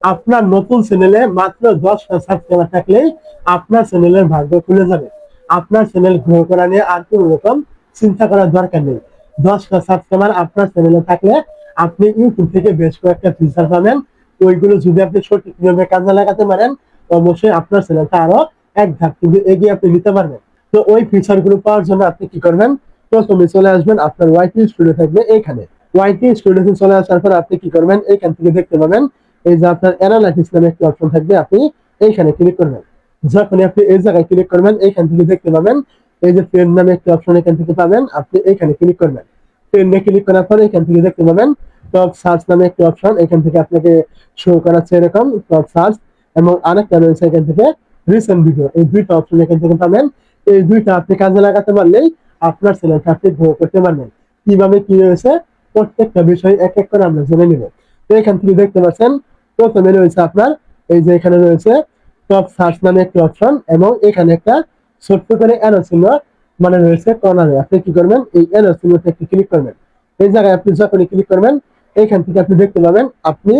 আপনার নতুন চ্যানেলে মাত্র 10টা সাবস্ক্রাইবার থাকলেই আপনার চ্যানেলের ভাগ্য খুলে যাবে। আপনার চ্যানেল গ্রো করা নিয়ে আর কোনো রকম চিন্তা করার দরকার নেই। 10টা সাবস্ক্রাইবার আপনার চ্যানেলে থাকলে আপনি ইউটিউব থেকে বেশ কয়েকটা ফিচার পাবেন। ওইগুলো যদি আপনি সঠিক নিয়মে কাজে লাগাতে পারেন, অবশ্যই আপনার চ্যানেলটা আরো এক ধাপ কিন্তু এগিয়ে আপনি নিতে পারবেন। তো ওই ফিচার গুলো পাওয়ার জন্য আপনি কি করবেন? প্রথমে চলে আসবেন, আপনার ওয়াইটি স্টুডিও থাকবে এইখানে। ওয়াইটি স্টুডিওতে চলে আসার পর আপনি কি করবেন? এইখান থেকে দেখতে পাবেন এই যে আপনার অ্যানালাইটিক্স নামে একটি অপশন থাকবে, আপনি এইখানে ক্লিক করবেন। যখনই আপনি এই জায়গায় ক্লিক করবেন, এইখান থেকে দেখতে পাবেন এই যে ট্রেন্ড নামে একটি অপশন এখান থেকে পাবেন, আপনি এইখানে ক্লিক করবেন। ট্রেন্ডে ক্লিক করার পর এখান থেকে দেখতে পাবেন টপ সার্চ নামে একটি অপশন, এখান থেকে আপনাকে শো করাচ্ছে এরকম টপ সার্চ, এবং আরেকটা রয়েছে এখান থেকে রিসেন্ট ভিডিও। এই দুইটা অপশন এখান থেকে পাবেন। এই দুইটা আপনি কাজে লাগাতে পারলেই আপনার চ্যানেলটা আপনি গ্রো করতে পারবেন। কিভাবে কি রয়েছে প্রত্যেকটা বিষয় এক এক করে আমরা জেনে নিব। তো এখান থেকে দেখতে পাচ্ছেন প্রথমে রয়েছে আপনার এই যে এখানে রয়েছে টপ সার্চ নামে একটি অপশন, এবং এখানে একটা ছোট্ট করে অ্যারো চিহ্ন মানে রয়েছে কর্নারে। আপনি কি করবেন? এই অ্যারো চিহ্নতে একটি ক্লিক করবেন। এই জায়গায় আপনি যখনই ক্লিক করবেন, এখান থেকে আপনি দেখতে পাবেন আপনি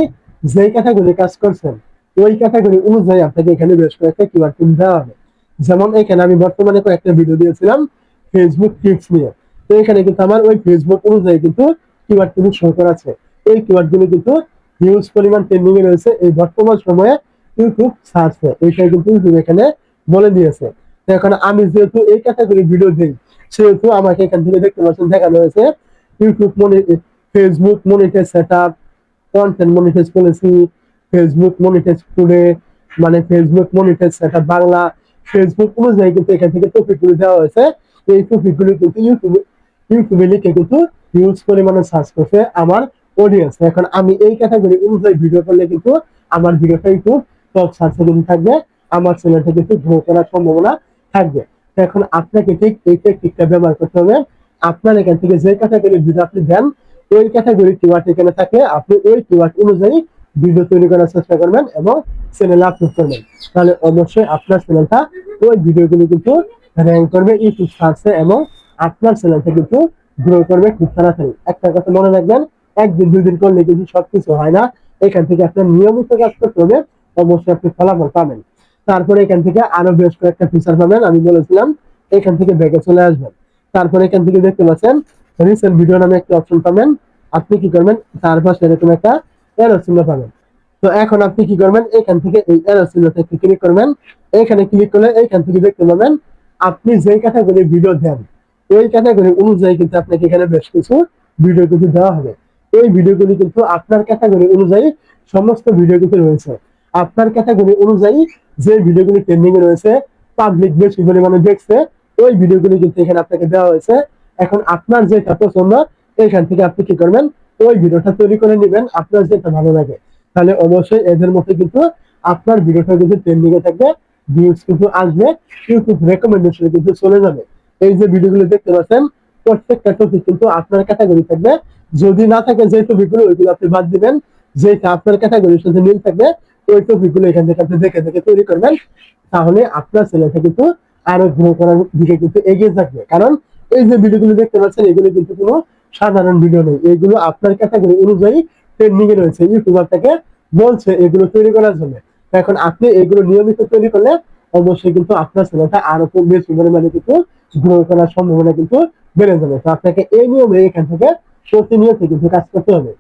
যেই ক্যাটাগরি কাজ করছেন ওই ক্যাটাগরি অনুযায়ী আপনাকে এখানে বেশ কয়েকটা কিওয়ার্ড পিন দেওয়া হবে। যেমন এখানে আমি বর্তমানে কয়েকটা ভিডিও দিয়েছিলাম ফেসবুক টিপস নিয়ে। তো এখানে কিন্তু আমার ওই ফেসবুক অনুযায়ী কিন্তু কিওয়ার্ড কিন্তু শো করাচ্ছে। এই কিওয়ার্ড গুলো কিন্তু হিউজ পরিমাণ ট্রেন্ডিং এ রয়েছে এই বর্তমান সময়ে ইউটিউব সার্চে। এইটাই কিন্তু ইউটিউব এখানে বলে দিয়েছে। তো এখন আমি যেহেতু এই ক্যাটাগরি ভিডিও দিই, সেহেতু আমাকে এখান থেকে দেখতে পাচ্ছেন দেখানো হয়েছে YouTube Facebook monetise setup, content monetise policy, Facebook monetise today, মানে Facebook monetise setup Bangla. Facebook অনুযায়ী কিন্তু এখান থেকে টপিক গুলো দেওয়া হয়েছে। এই টপিক গুলো কিন্তু ইউটিউবে লিখে কিন্তু হিউজ পরিমাণে সার্চ করছে আমার অডিয়েন্স। এখন আমি এই ক্যাটাগরি অনুযায়ী ভিডিও করলে কিন্তু আমার ভিডিওটা ইউটিউব টপ সার্চে কিন্তু থাকবে, আমার চ্যানেলটা কিন্তু গ্রো করার সম্ভাবনা থাকবে। তো এখন আপনাকে ঠিক এই টেকনিকটা ব্যবহার করতে হবে। আপনার এখান থেকে যে ক্যাটাগরি ভিডিও আপনি দেন ওই ক্যাটাগরি কিওয়ার্ড এখানে থাকলে আপনি ওই কিওয়ার্ড অনুযায়ী ভিডিও তৈরি করার চেষ্টা করবেন এবং চ্যানেলে আপলোড করবেন। তাহলে অবশ্যই আপনার চ্যানেলটা ওই ভিডিওগুলো কিন্তু র্যাঙ্ক করবে ইউটিউব সার্চে, এবং আপনার চ্যানেলটা কিন্তু গ্রো করবে খুব তাড়াতাড়ি। একটা কথা মনে রাখবেন, একদিন দুই দিন করলে কিন্তু সবকিছু হয় না। এখান থেকে আপনার নিয়মিত কাজ করতে হবে, অবশ্যই আপনি ফলাফল পাবেন। তারপরে এখান থেকে আরো বেশ কয়েকটা ফিচার পাবেন, আমি বলেছিলাম এখান থেকে ব্যাকে চলে আসবেন। তারপরে এখান থেকে দেখতে পাচ্ছেন রিসেন্ট ভিডিও নামে একটা অপশন পাবেন। আপনি কি করবেন? তার পাশে এরকম একটা এরো চিহ্ন পাবেন। তো এখন আপনি কি করবেন? এখান থেকে এই এরো চিহ্নতে ক্লিক করবেন। এখানে ক্লিক করলে এখান থেকে দেখতে পাবেন আপনি যে ক্যাটাগরি ভিডিও দেন ওই ক্যাটাগরি অনুযায়ী কিন্তু আপনাকে এখানে বেশ কিছু ভিডিও কিন্তু দেওয়া হবে। এই ভিডিওগুলি কিন্তু আপনার ক্যাটাগরি অনুযায়ী সমস্ত ভিডিও কিন্তু রয়েছে। আপনার ক্যাটাগরি অনুযায়ী যে ভিডিওগুলি ট্রেন্ডিং এ রয়েছে, পাবলিক বেশি পরিমাণে দেখছে, ওই ভিডিওগুলি কিন্তু এখানে আপনাকে দেওয়া হয়েছে। এখন আপনার যেটা পছন্দ এখান থেকে আপনি কি করবেন? ওই ভিডিওটা তৈরি করে নেবেন আপনার যেটা ভালো লাগে। তাহলে অবশ্যই এদের মধ্যে কিন্তু আপনার ভিডিওটা কিন্তু ট্রেন্ডিং এ থাকবে, ভিউজ কিন্তু আসবে, ইউটিউব রেকমেন্ডেশনে কিন্তু চলে যাবে। এই যে ভিডিওগুলো দেখতে পাচ্ছেন প্রত্যেকটা টপিক কিন্তু আপনার ক্যাটাগরি থাকবে। যদি না থাকে যে টপিকগুলো ওইগুলো আপনি বাদ দিবেন, যেটা আপনার ক্যাটাগরির সাথে মিল থাকবে ওই টপিকগুলো এখান থেকে আপনি দেখে দেখে তৈরি করবেন। তাহলে আপনার চ্যানেলটা কিন্তু আরো গ্রো করার দিকে কিন্তু এগিয়ে থাকবে। কারণ এই যে ভিডিওগুলো দেখতে পাচ্ছেন এগুলো কিন্তু কোনো সাধারণ ভিডিও নেই, এগুলো আপনার ক্যাটাগরি অনুযায়ী ট্রেন্ডিং এ রয়েছে। ইউটিউবার থেকে বলছে এগুলো তৈরি করার জন্য। এখন আপনি এগুলো নিয়মিত তৈরি করলে অবশ্যই কিন্তু আপনার চ্যানেলটা আরো বেশি পরিমাণে কিন্তু গ্রো করার সম্ভাবনা কিন্তু বেড়ে যাবে। তো আপনাকে এই নিয়মে এখান থেকে প্রতিনিয়ত কিন্তু কাজ করতে হবে।